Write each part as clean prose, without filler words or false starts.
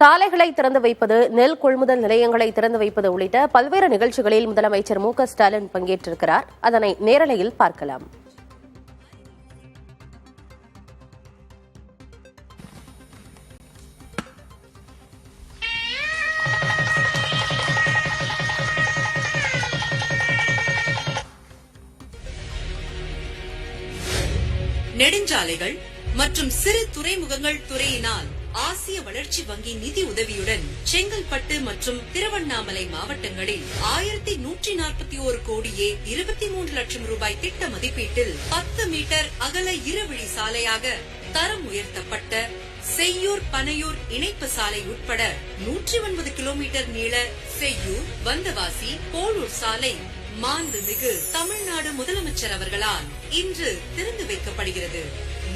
சாலைகளை திறந்து வைப்பது, நெல் கொள்முதல் நிலையங்களை திறந்து வைப்பது உள்ளிட்ட பல்வேறு நிகழ்ச்சிகளில் முதலமைச்சர் மு.க.ஸ்டாலின் பங்கேற்றிருக்கிறார். அதனை நேரலையில் பார்க்கலாம். நெடுஞ்சாலைகள் மற்றும் சிறு துறைமுகங்கள் துறையினால் ஆசிய வளர்ச்சி வங்கி நிதி உதவியுடன் செங்கல்பட்டு மற்றும் திருவண்ணாமலை மாவட்டங்களில் 1141 கோடியே 23 லட்சம் ரூபாய் திட்ட மதிப்பீட்டில் 10 மீட்டர் அகல இருவழி சாலையாக தரம் உயர்த்தப்பட்ட செய்யூர் பனையூர் இணைப்பு சாலை உட்பட 109 கிலோமீட்டர் நீள செய்யூர் வந்தவாசி போலூர் சாலை மாண்புமிகு தமிழ்நாடு முதலமைச்சர் அவர்களால் இன்று திறந்து வைக்கப்படுகிறது.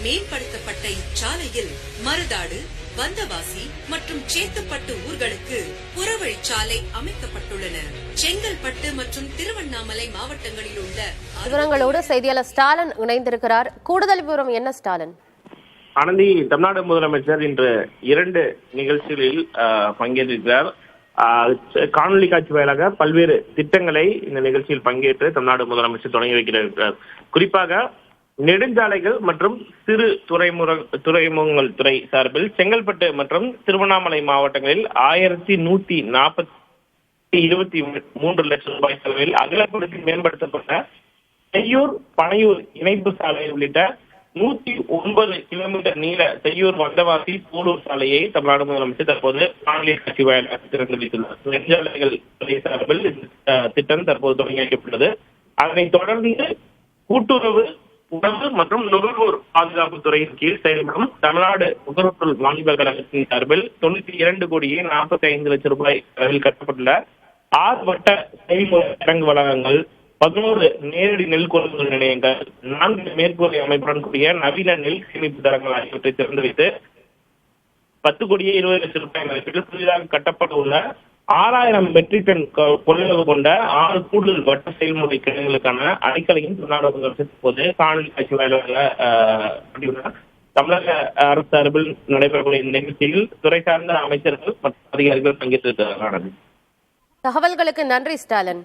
மேம்படுத்தப்பட்ட இச்சாலையில் மருதாடு, வந்தவாசி மற்றும் சேத்துப்பட்டு ஊர்களுக்கு புறவழிச்சாலை அமைக்கப்பட்டுள்ளன. செங்கல்பட்டு மற்றும் திருவண்ணாமலை மாவட்டங்களில் உள்ள விவரங்களோடு செய்தியாளர் ஸ்டாலின் இணைந்திருக்கிறார். கூடுதல் விவரம் என்ன ஸ்டாலின்? ஆனந்தி, தமிழ்நாடு முதலமைச்சர் இன்று 2 நிகழ்ச்சிகளில் பங்கேற்றிருக்கிறார். காணொலி காட்சி வாயிலாக பல்வேறு திட்டங்களை இந்த நிகழ்ச்சியில் பங்கேற்று தமிழ்நாடு முதலமைச்சர் தொடங்கி வைக்கிறார். குறிப்பாக நெடுஞ்சாலைகள் மற்றும் சிறு துறைமுகங்கள் துறை சார்பில் செங்கல்பட்டு மற்றும் திருவண்ணாமலை மாவட்டங்களில் 1123 லட்சம் ரூபாய் செலவில் அகலப்படுத்தி மேம்படுத்தப்பட்ட செய்யூர் பனையூர் இணைப்பு சாலை உள்ளிட்ட 109 கிலோமீட்டர் நீள செய்யூர் வந்தவாசி போலூர் சாலையை தமிழ்நாடு முதலமைச்சர் தற்போது காணொலி காட்சி வாயிலாக திறந்து வைத்துள்ளார். நெடுஞ்சாலைகள் துறை சார்பில் திட்டம் தற்போது தொடங்கி வைக்கப்பட்டுள்ளது. அதனைத் தொடர்ந்து கூட்டுறவு, உணவு மற்றும் நுகர்வோர் பாதுகாப்பு துறையின் கீழ் செயல்படும் தமிழ்நாடு நுகர்பொருள் வாணிப கழகத்தின் சார்பில் 92 கோடியே 45 லட்சம் ரூபாய் அளவில் கட்டப்பட்டுள்ள 6 வட்ட செயல்முறை கிடங்கு வளாகங்கள், 11 நேரடி நெல் கொள்முதல் நிலையங்கள், 4 மேற்கூரை அமைப்புடன் கூடிய நவீன நெல் சேமிப்பு தளங்கள் ஆகியவற்றை திறந்து வைத்து 10 கோடியே 20 லட்சம் ரூபாய் மதிப்பீட்டில் புதிதாக கட்டப்பட உள்ள 6000 மெட்ரிக் டன் கொள்ளளவு கொண்ட 6 கூடுதல் வட்ட செயல்முறை கிடங்குகளுக்கான அடிக்கலையும் தமிழ்நாடு முதலமைச்சர் போது காணொலி காட்சி வாயிலாக தமிழக அரசு சார்பில் நடைபெறக்கூடிய நிகழ்ச்சியில் துறை சார்ந்த அமைச்சர்கள் மற்றும் அதிகாரிகள் பங்கேற்றிருக்கிறார்கள். தகவல்களுக்கு நன்றி ஸ்டாலின்.